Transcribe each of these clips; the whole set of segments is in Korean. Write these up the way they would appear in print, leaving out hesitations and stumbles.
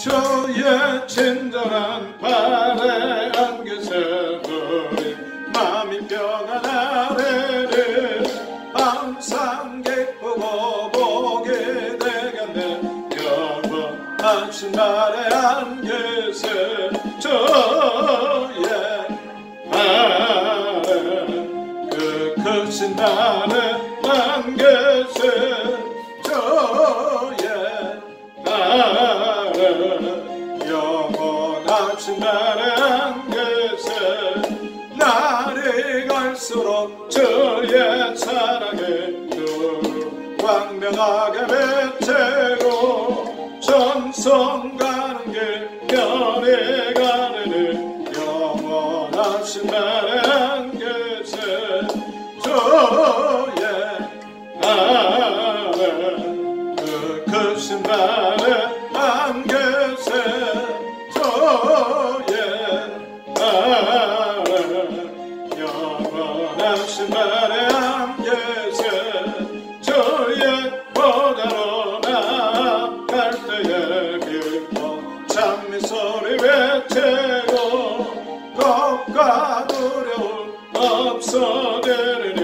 주의 친절한 발에 안겨서 우리 마음이 평안하리를 항상 기쁘고 보게 되겠네. 영원하신 발에 안겨서 주의 발에 그 크신 발에 안겨서 주의 발에 영원하신 발에 안겨서 날이 갈수록 주의 사랑을 광명하게 비치고 전성 가는 길 편히 가는 영원하신 발에 안겨서 주의 발에 그 크신 발에 안겨서 주의 발에 영원하신 발에 안겨서 주의 보좌로 나갈 때에 기뻐 찬미소리 외치고 겁과 두려움 없어지리니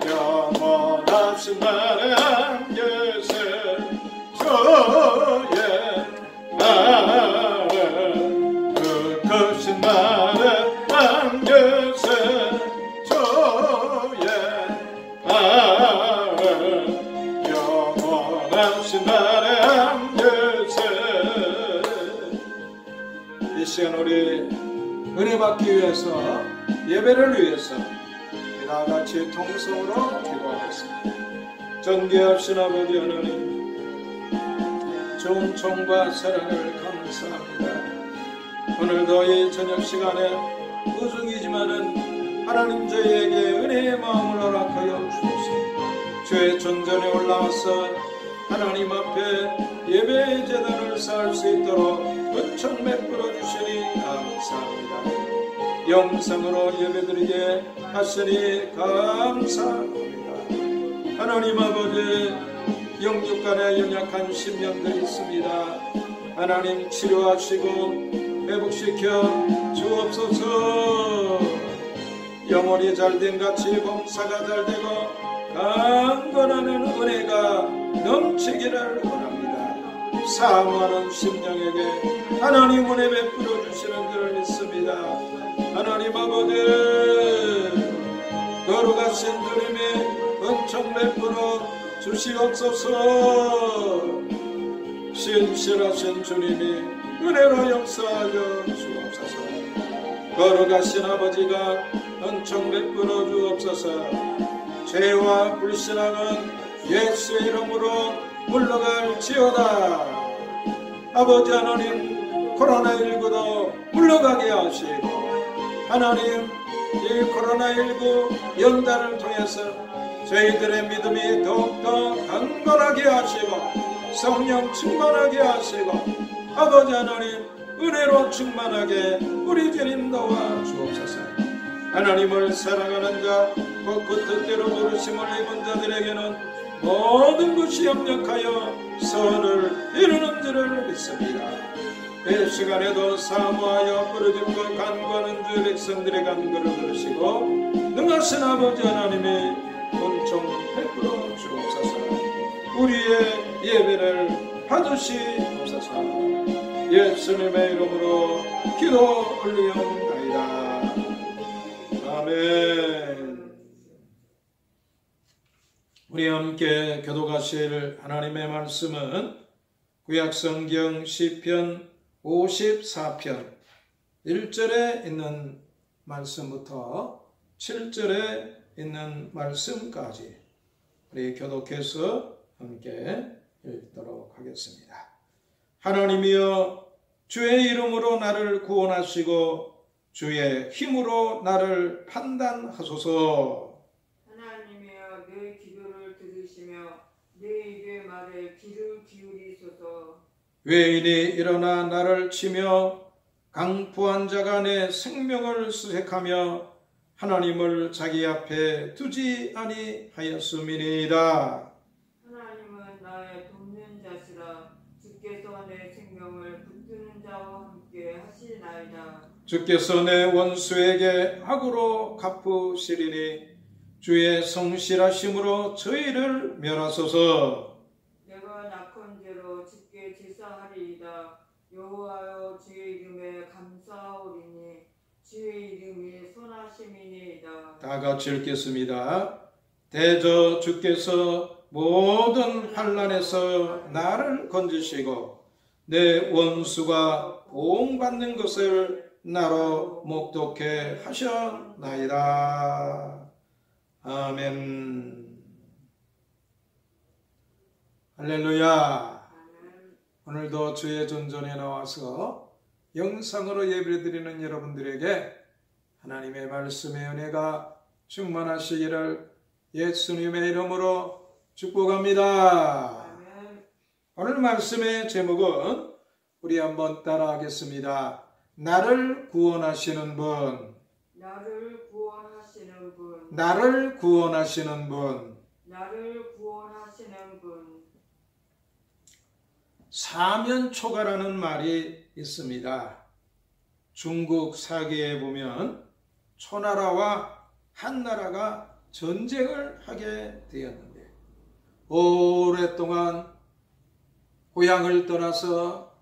영원하신 발에 안겨서 주의 발에 그 크신 발에 안겨서 주의 발에 영원하신 발에 안겨서 이 시간 우리 은혜 받기 위해서 예배를 위해서 다같이 통성으로 기도하겠습니다. 존귀하신 아버지 하나님, 좋은 총과 사랑을 감사합니다. 오늘도 이 저녁 시간에 우중이지만은 하나님 저희에게 은혜의 마음을 허락하여 주옵소서. 주의 전전에 올라와서 하나님 앞에 예배의 제단을 쌓을 수 있도록 은총 베풀어 주시니 감사합니다. 영상으로 예배드리게 하시니 감사합니다. 하나님 아버지, 영육간에 연약한 심령들이 있습니다. 하나님 치료하시고 회복시켜 주옵소서. 영혼이 잘된 같이 봉사가 잘되고 강건하는 은혜가 넘치기를 원합니다. 사모하는 심령에게 하나님 은혜 베풀어 주시는 줄 믿습니다. 하나님 아버지, 거룩하신 주님의 은총 베풀어 주시옵소서. 신실하신 주님이 은혜로 역사하여 주옵소서. 거룩하신 아버지가 은총 베풀어 주옵소서. 죄와 불신앙은 예수의 이름으로 물러갈지어다. 아버지 하나님, 코로나19도 물러가게 하시고 하나님, 이 코로나19 연단을 통해서 저희들의 믿음이 더욱더 강건하게 하시고 성령 충만하게 하시고 아버지 하나님, 은혜로 충만하게 우리 주님 도와주옵소서. 하나님을 사랑하는 자, 곧 그 뜻대로 부르심을 입은 자들에게는 모든 것이 협력하여 선을 이루는 줄을 믿습니다. 이 시간에도 사모하여 부르짖고 간구하는 주의 백성들의 간구를 들으시고 능하신 아버지 하나님의 은총 베풀어 주옵소서. 우리의 예배를 받으시옵소서. 예수님의 이름으로 기도 올리옵나이다. 아멘. 우리 함께 교독하실 하나님의 말씀은 구약성경 시편 54편 1절에 있는 말씀부터 7절에 있는 말씀까지 우리 교독해서 함께 읽도록 하겠습니다. 하나님이여, 주의 이름으로 나를 구원하시고 주의 힘으로 나를 판단하소서. 하나님이여, 내 기도를 들으시며 내 입의 말에 귀를 기울이소서. 외인이 일어나 나를 치며 강포한 자가 내 생명을 수색하며 하나님을 자기 앞에 두지 아니하였음이니이다. 하나님은 나의 돕는 자시라. 주께서 내 생명을 붙드는 주께서 내 원수에게 악으로 갚으시리니 주의 성실하심으로 저희를 멸하소서. 내가 낙헌제로 주께 제사하리이다. 여호와여 주의 이름에 감사하오리니 주의 이름이 선하심이니이다. 다 같이 읽겠습니다. 대저 주께서 모든 환난에서 나를 건지시고 내 원수가 보응받는 것을 나로 목독해 하셨나이다. 아멘. 할렐루야. 오늘도 주의 전전에 나와서 영상으로 예배드리는 여러분들에게 하나님의 말씀의 은혜가 충만하시기를 예수님의 이름으로 축복합니다. 오늘 말씀의 제목은 우리 한번 따라하겠습니다. 나를 구원하시는 분, 나를 구원하시는 분, 나를 구원하시는 분. 나를 구원하시는 분. 사면초가라는 말이 있습니다. 중국 사기에 보면 초나라와 한나라가 전쟁을 하게 되었는데 오랫동안 고향을 떠나서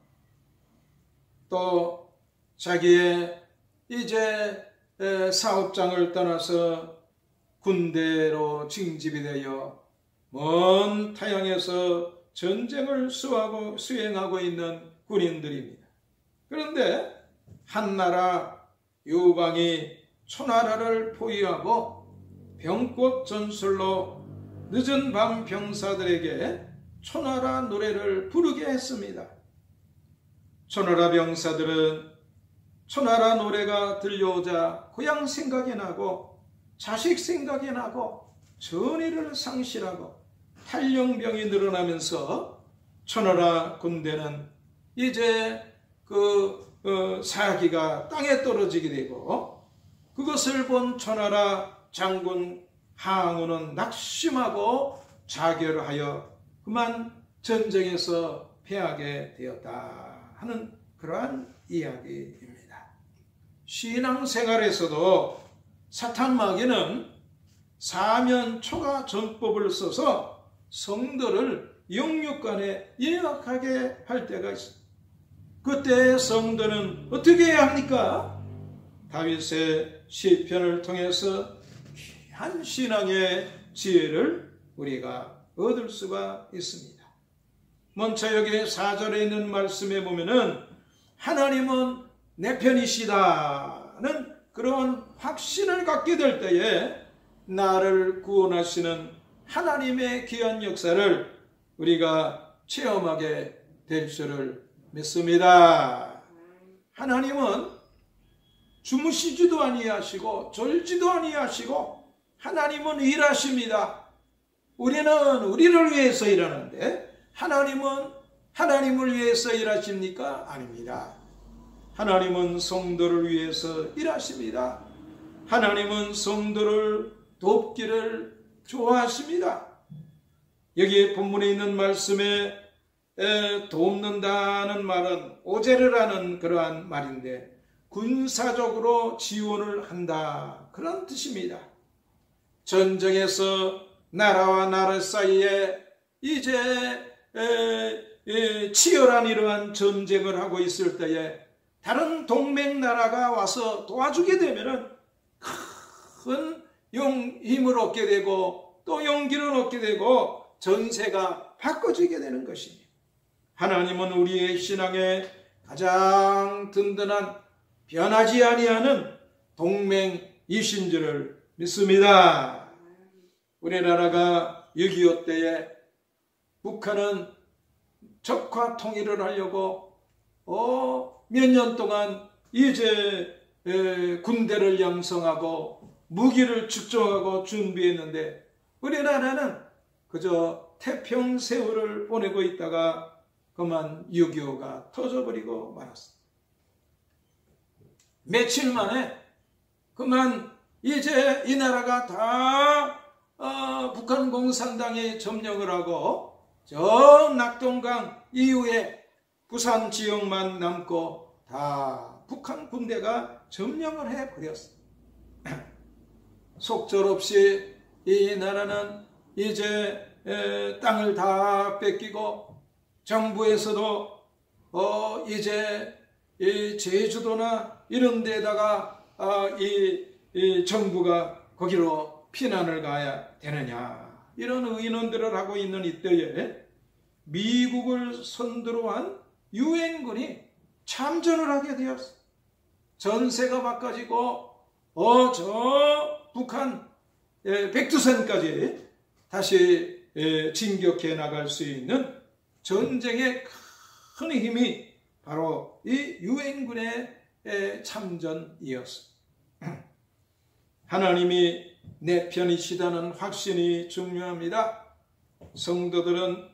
또 자기의 이제 사업장을 떠나서 군대로 징집이 되어 먼 타향에서 전쟁을 수행하고 있는 군인들입니다. 그런데 한나라 유방이 초나라를 포위하고 병꽃 전술로 늦은 밤 병사들에게 초나라 노래를 부르게 했습니다. 초나라 병사들은 초나라 노래가 들려오자 고향 생각이 나고 자식 생각이 나고 전의를 상실하고 탈영병이 늘어나면서 초나라 군대는 이제 사기가 땅에 떨어지게 되고 그것을 본 초나라 장군 항우는 낙심하고 자결하여 그만 전쟁에서 패하게 되었다 하는 그러한 이야기입니다. 신앙생활에서도 사탄 마귀는 사면초가 전법을 써서 성도를 영육간에 예약하게 할 때가 있습니다. 그때 성도는 어떻게 해야 합니까? 다윗의 시편을 통해서 귀한 신앙의 지혜를 우리가 얻을 수가 있습니다. 먼저 여기 4절에 있는 말씀에 보면은 하나님은 내 편이시다는 그런 확신을 갖게 될 때에 나를 구원하시는 하나님의 귀한 역사를 우리가 체험하게 될 줄을 믿습니다. 하나님은 주무시지도 아니하시고 졸지도 아니하시고 하나님은 일하십니다. 우리는 우리를 위해서 일하는데 하나님은 하나님을 위해서 일하십니까? 아닙니다. 하나님은 성도를 위해서 일하십니다. 하나님은 성도를 돕기를 좋아하십니다. 여기 본문에 있는 말씀에 돕는다는 말은 오제르라는 그러한 말인데 군사적으로 지원을 한다 그런 뜻입니다. 전쟁에서 나라와 나라 사이에 이제 치열한 이러한 전쟁을 하고 있을 때에 다른 동맹 나라가 와서 도와주게 되면은 큰 힘을 얻게 되고 또 용기를 얻게 되고 전세가 바꿔지게 되는 것입니다. 하나님은 우리의 신앙의 가장 든든한 변하지 아니하는 동맹이신 줄을 믿습니다. 우리나라가 6.25 때에 북한은 적화 통일을 하려고 몇 년 동안 이제 군대를 양성하고 무기를 축적하고 준비했는데 우리나라는 그저 태평세월을 보내고 있다가 그만 6.25가 터져버리고 말았습니다. 며칠 만에 그만 이제 이 나라가 다 북한 공산당이 점령을 하고 저 낙동강 이후에 부산 지역만 남고 다 북한 군대가 점령을 해버렸어. 속절없이 이 나라는 이제 땅을 다 뺏기고 정부에서도 이제 이 제주도나 이런 데다가 이 정부가 거기로 피난을 가야 되느냐, 이런 의논들을 하고 있는 이때에 미국을 선두로 한 유엔군이 참전을 하게 되었어. 전세가 바꿔지고 저 북한 백두산까지 다시 진격해 나갈 수 있는 전쟁의 큰 힘이 바로 이 유엔군의 참전이었어. 하나님이 내 편이시다는 확신이 중요합니다. 성도들은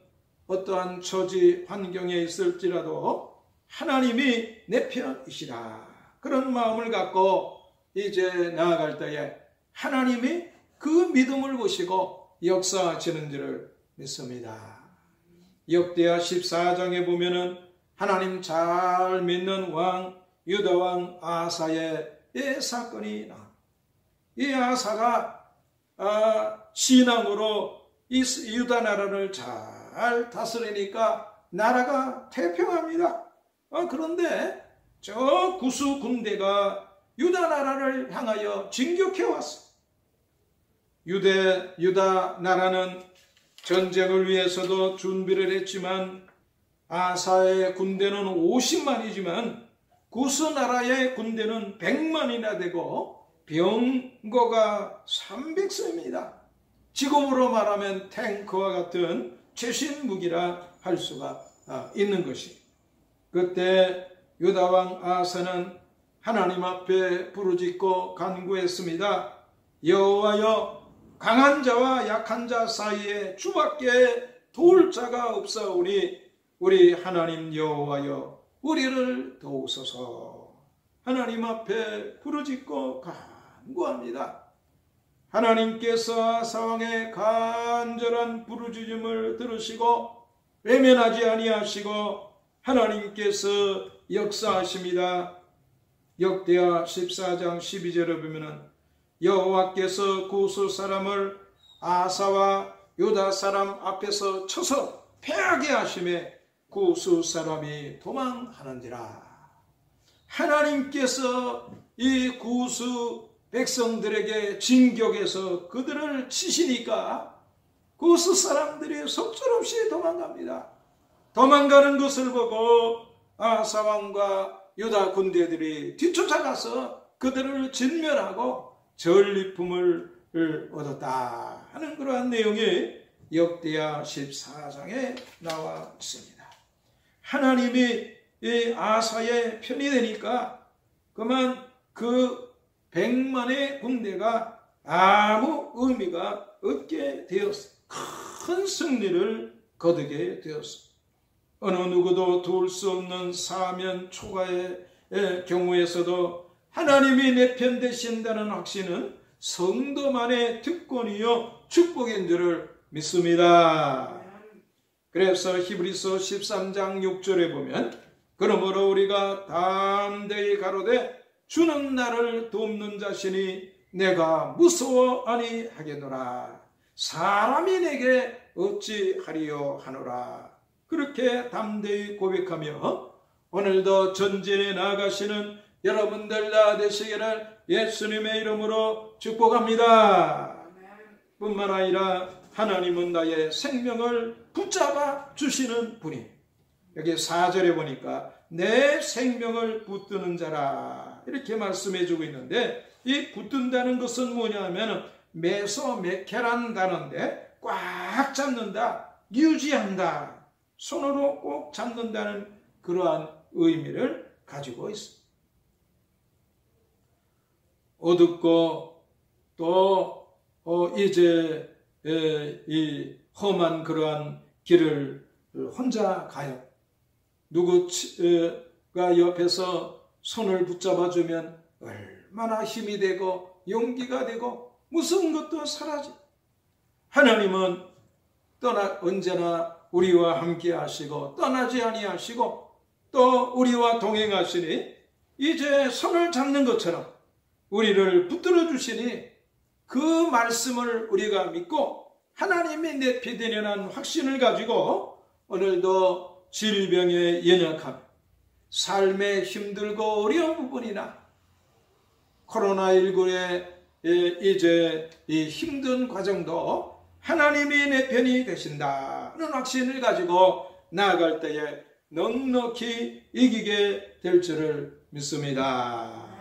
어떠한 처지 환경에 있을지라도 하나님이 내 편이시다, 그런 마음을 갖고 이제 나아갈 때에 하나님이 그 믿음을 보시고 역사하시는 줄을 믿습니다. 역대하 14장에 보면은 하나님 잘 믿는 왕 유다왕 아사의 이 사건이 나. 이 아사가 신앙으로 이 유다 나라를 잘 다스리니까 나라가 태평합니다. 그런데 저 구수 군대가 유다 나라를 향하여 진격해 왔어. 유다 나라는 전쟁을 위해서도 준비를 했지만 아사의 군대는 50만이지만 구스 나라의 군대는 100만이나 되고 병거가 300서입니다. 지금으로 말하면 탱크와 같은 최신 무기라 할 수가 있는 것이. 그때 유다왕 아사는 하나님 앞에 부르짖고 간구했습니다. 여호와여, 강한 자와 약한 자 사이에 주밖에 도울 자가 없사오니 우리 하나님 여호와여, 우리를 도우소서. 하나님 앞에 부르짖고 간구합니다. 하나님께서 아사왕의 간절한 부르짖음을 들으시고 외면하지 아니하시고 하나님께서 역사하십니다. 역대하 14장 12절에 보면은 여호와께서 구스 사람을 아사와 유다 사람 앞에서 쳐서 패하게 하심에 구스 사람이 도망하는지라. 하나님께서 이 구스 백성들에게 진격해서 그들을 치시니까 구스 사람들이 속절없이 도망갑니다. 도망가는 것을 보고 아사왕과 유다 군대들이 뒤쫓아가서 그들을 진멸하고 전리품을 얻었다 하는 그러한 내용이 역대하 14장에 나와 있습니다. 하나님이 이 아사의 편이 되니까 그만 그 100만의 군대가 아무 의미가 없게 되었어. 큰 승리를 거두게 되었어. 어느 누구도 도울 수 없는 사면 초과의 경우에서도 하나님이 내 편 되신다는 확신은 성도만의 특권이요 축복인 줄을 믿습니다. 그래서 히브리서 13장 6절에 보면 그러므로 우리가 담대히 가로되 주는 나를 돕는 자시니 내가 무서워 아니하겠노라. 사람이 내게 어찌하리요 하노라. 그렇게 담대히 고백하며 오늘도 전진에 나아가시는 여러분들 다 되시기를 예수님의 이름으로 축복합니다. 뿐만 아니라 하나님은 나의 생명을 붙잡아 주시는 분이, 여기 4절에 보니까 내 생명을 붙드는 자라 이렇게 말씀해 주고 있는데, 이 붙든다는 것은 뭐냐 하면 메소메케란다는데 꽉 잡는다, 유지한다, 손으로 꼭 잡는다는 그러한 의미를 가지고 있습니다. 어둡고 또 이제 이 험한 그러한 길을 혼자 가요. 누구가 옆에서 손을 붙잡아주면 얼마나 힘이 되고 용기가 되고 무서운 것도 사라져. 하나님은 언제나 우리와 함께 하시고 떠나지 아니하시고 또 우리와 동행하시니 이제 손을 잡는 것처럼 우리를 붙들어 주시니 그 말씀을 우리가 믿고 하나님이 내피되려는 확신을 가지고 오늘도 질병에 연약함, 삶에 힘들고 어려운 부분이나 코로나19의 이제 이 힘든 과정도 하나님이 내 편이 되신다는 확신을 가지고 나아갈 때에 넉넉히 이기게 될 줄을 믿습니다.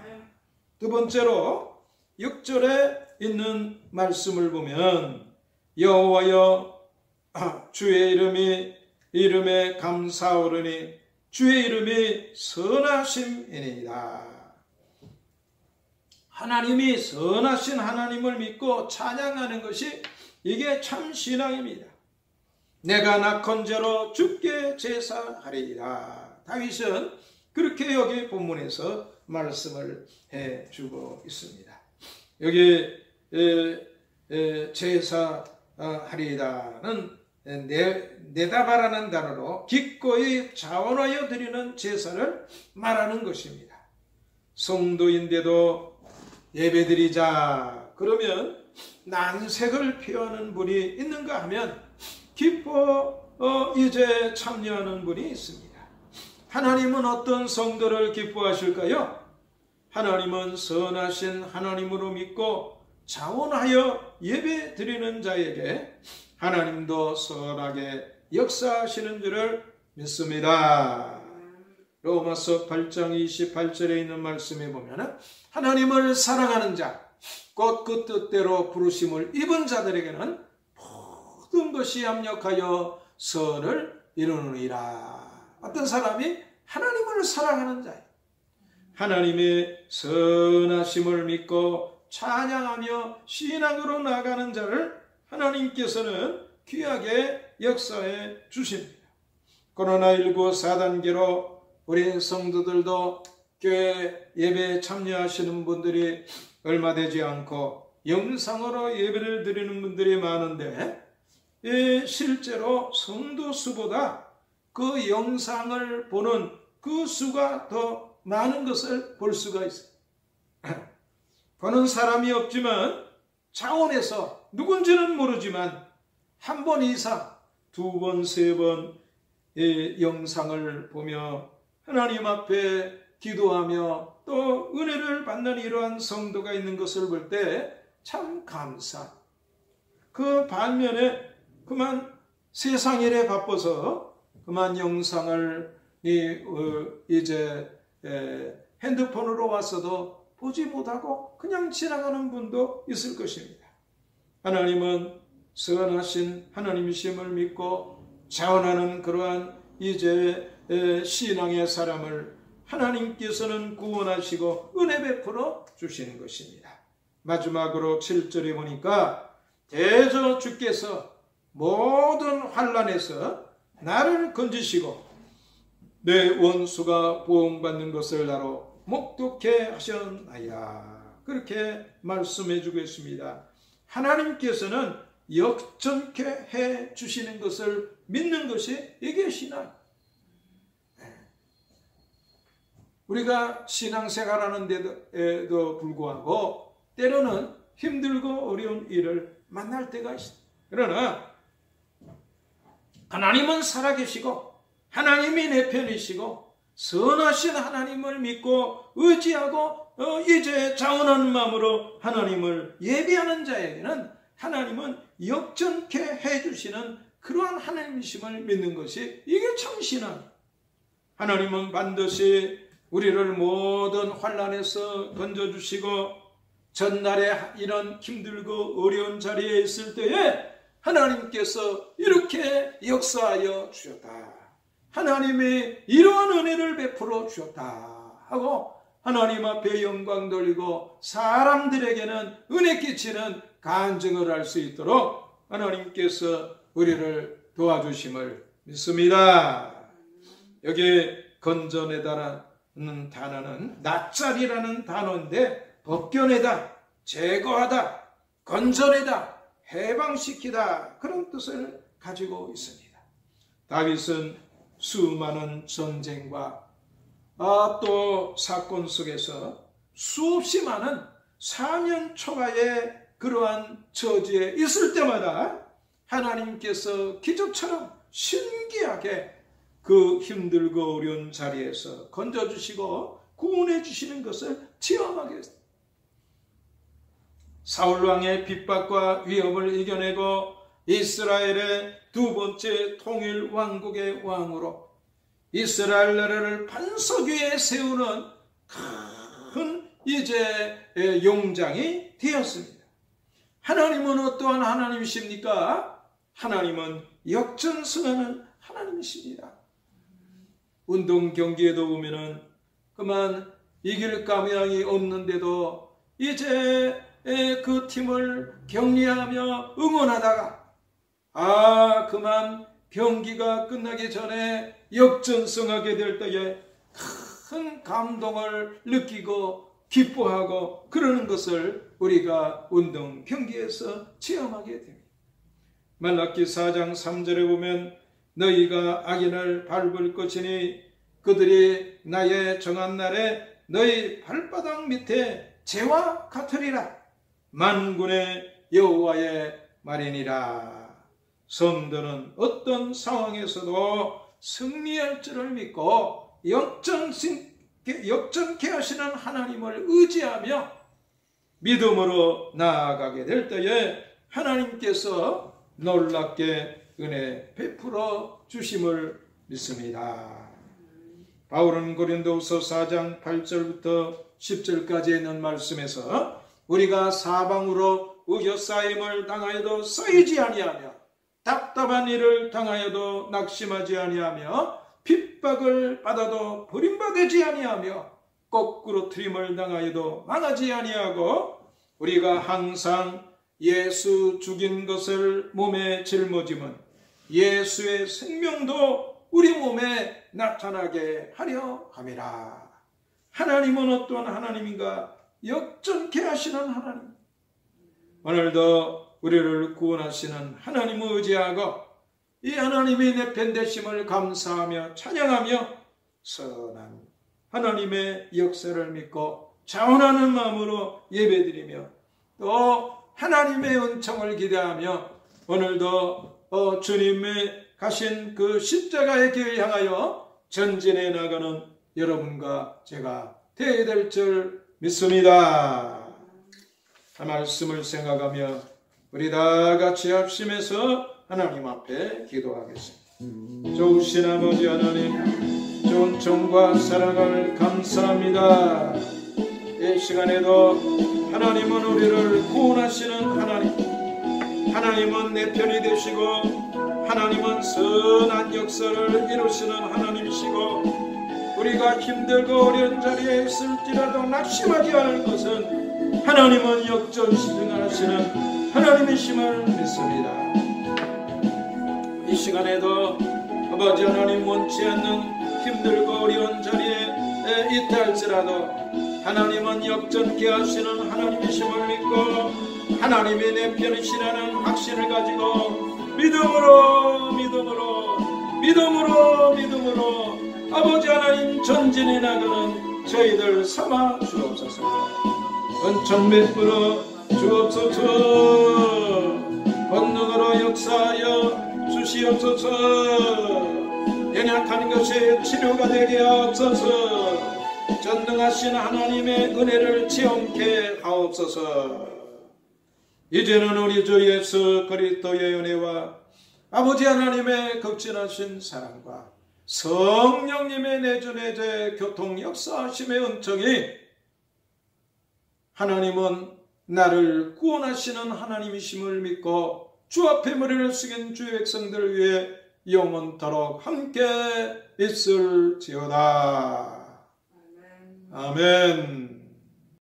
두 번째로 6절에 있는 말씀을 보면 여호와여 주의 이름에 감사하오르니 주의 이름이 선하심이니이다. 하나님이 선하신 하나님을 믿고 찬양하는 것이 이게 참 신앙입니다. 내가 낙헌제로 주께 제사하리이다. 다윗은 그렇게 여기 본문에서 말씀을 해주고 있습니다. 여기 제사하리이다는 내다바라는 단어로 기꺼이 자원하여 드리는 제사를 말하는 것입니다. 성도인데도 예배드리자 그러면 난색을 표하는 분이 있는가 하면 기뻐 이제 참여하는 분이 있습니다. 하나님은 어떤 성도를 기뻐하실까요? 하나님은 선하신 하나님으로 믿고 자원하여 예배 드리는 자에게 하나님도 선하게 역사하시는 줄을 믿습니다. 로마서 8장 28절에 있는 말씀에 보면 하나님을 사랑하는 자, 곧 그 뜻대로 부르심을 입은 자들에게는 모든 것이 합력하여 선을 이루느니라. 어떤 사람이 하나님을 사랑하는 자예요. 하나님의 선하심을 믿고 찬양하며 신앙으로 나아가는 자를 하나님께서는 귀하게 역사해 주십니다. 코로나19 4단계로 우리 성도들도 교회 예배에 참여하시는 분들이 얼마 되지 않고 영상으로 예배를 드리는 분들이 많은데 실제로 성도 수보다 그 영상을 보는 그 수가 더 많은 것을 볼 수가 있어요. 보는 사람이 없지만 차원에서 누군지는 모르지만 한 번 이상, 두 번, 세 번 영상을 보며 하나님 앞에 기도하며 또 은혜를 받는 이러한 성도가 있는 것을 볼 때 참 감사. 그 반면에 그만 세상 일에 바빠서 그만 영상을 이제 핸드폰으로 왔어도 보지 못하고 그냥 지나가는 분도 있을 것입니다. 하나님은 선하신 하나님이심을 믿고 자원하는 그러한 이제 신앙의 사람을 하나님께서는 구원하시고 은혜 베풀어 주시는 것입니다. 마지막으로 7절에 보니까 대저 주께서 모든 환난에서 나를 건지시고 내 원수가 보응받는 것을 나로 목독해 하셨나이다. 그렇게 말씀해 주고 있습니다. 하나님께서는 역전케 해 주시는 것을 믿는 것이 이게 신앙. 우리가 신앙생활하는 데도 불구하고 때로는 힘들고 어려운 일을 만날 때가 있습니다. 그러나 하나님은 살아계시고 하나님이 내 편이시고 선하신 하나님을 믿고 의지하고 이제 자원하는 마음으로 하나님을 예배하는 자에게는 하나님은 역전케 해주시는 그러한 하나님이심을 믿는 것이 이게 참 신앙이에요. 하나님은 반드시 우리를 모든 환난에서 건져주시고 전날에 이런 힘들고 어려운 자리에 있을 때에 하나님께서 이렇게 역사하여 주셨다. 하나님이 이러한 은혜를 베풀어 주셨다 하고 하나님 앞에 영광 돌리고 사람들에게는 은혜 끼치는 간증을 할 수 있도록 하나님께서 우리를 도와주심을 믿습니다. 여기 건져내다라는 단어는 낫자리라는 단어인데 벗겨내다, 제거하다, 건져내다, 해방시키다 그런 뜻을 가지고 있습니다. 다윗은 수많은 전쟁과 또 사건 속에서 수없이 많은 사면 초가의 그러한 처지에 있을 때마다 하나님께서 기적처럼 신기하게 그 힘들고 어려운 자리에서 건져주시고 구원해 주시는 것을 체험하게 했습니다. 사울왕의 핍박과 위협을 이겨내고 이스라엘의 두 번째 통일 왕국의 왕으로 이스라엘 나라를 반석 위에 세우는 큰 이제 용장이 되었습니다. 하나님은 어떠한 하나님이십니까? 하나님은 역전승하는 하나님이십니다. 운동 경기에도 보면은 그만 이길 감량이 없는데도 이제 그 팀을 격려하며 응원하다가 그만 경기가 끝나기 전에 역전승하게 될 때에 큰 감동을 느끼고 기뻐하고 그러는 것을 우리가 운동 경기에서 체험하게 됩니다. 말라기 4장 3절에 보면 너희가 악인을 밟을 것이니 그들이 나의 정한 날에 너희 발바닥 밑에 재와 같으리라. 만군의 여호와의 말이니라. 성도는 어떤 상황에서도 승리할 줄을 믿고 역전케 하시는 하나님을 의지하며 믿음으로 나아가게 될 때에 하나님께서 놀랍게 은혜 베풀어 주심을 믿습니다. 바울은 고린도후서 4장 8절부터 10절까지 있는 말씀에서 우리가 사방으로 의겨싸임을 당하여도 쌓이지 아니하며 답답한 일을 당하여도 낙심하지 아니하며 핍박을 받아도 버림받지 아니하며 거꾸로 트림을 당하여도 망하지 아니하고 우리가 항상 예수 죽인 것을 몸에 짊어짐은 예수의 생명도 우리 몸에 나타나게 하려 함이라. 하나님은 어떠한 하나님인가? 역전케 하시는 하나님. 오늘도 우리를 구원하시는 하나님을 의지하고 이 하나님의 내 편 되심을 감사하며 찬양하며 선한 하나님의 역사를 믿고 자원하는 마음으로 예배드리며 또 하나님의 은총을 기대하며 오늘도 주님의 가신 그 십자가의 길을 향하여 전진해 나가는 여러분과 제가 되어야 될 줄 믿습니다. 말씀을 생각하며 우리 다 같이 합심해서 하나님 앞에 기도하겠습니다. 좋으신 아버지 하나님, 좋은 정과 사랑을 감사합니다. 이 시간에도 하나님은 우리를 구원하시는 하나님, 하나님은 내 편이 되시고 하나님은 선한 역사를 이루시는 하나님이시고 우리가 힘들고 어려운 자리에 있을지라도 낙심하지 않을 것은 하나님은 역전시승하시는 하나님이심을 믿습니다. 이 시간에도 아버지 하나님 원치 않는 힘들고 어려운 자리에 있다 할지라도 하나님은 역전케 하시는 하나님이심을 믿고 하나님의 내 편이시라는 확신을 가지고 믿음으로 아버지 하나님 전진해 나가는 저희들 삼아 주옵소서. 은총 베풀어 주옵소서. 권능으로 역사하여 주시옵소서. 연약한 것이 치료가 되게 하옵소서. 전능하신 하나님의 은혜를 체험케 하옵소서. 이제는 우리 주 예수 그리스도의 은혜와 아버지 하나님의 극진하신 사랑과 성령님의 내주내제 교통 역사하심의 은총이 하나님은 나를 구원하시는 하나님이심을 믿고 주 앞에 머리를 숙인 주의 백성들을 위해 영원토록 함께 있을지어다. 아멘.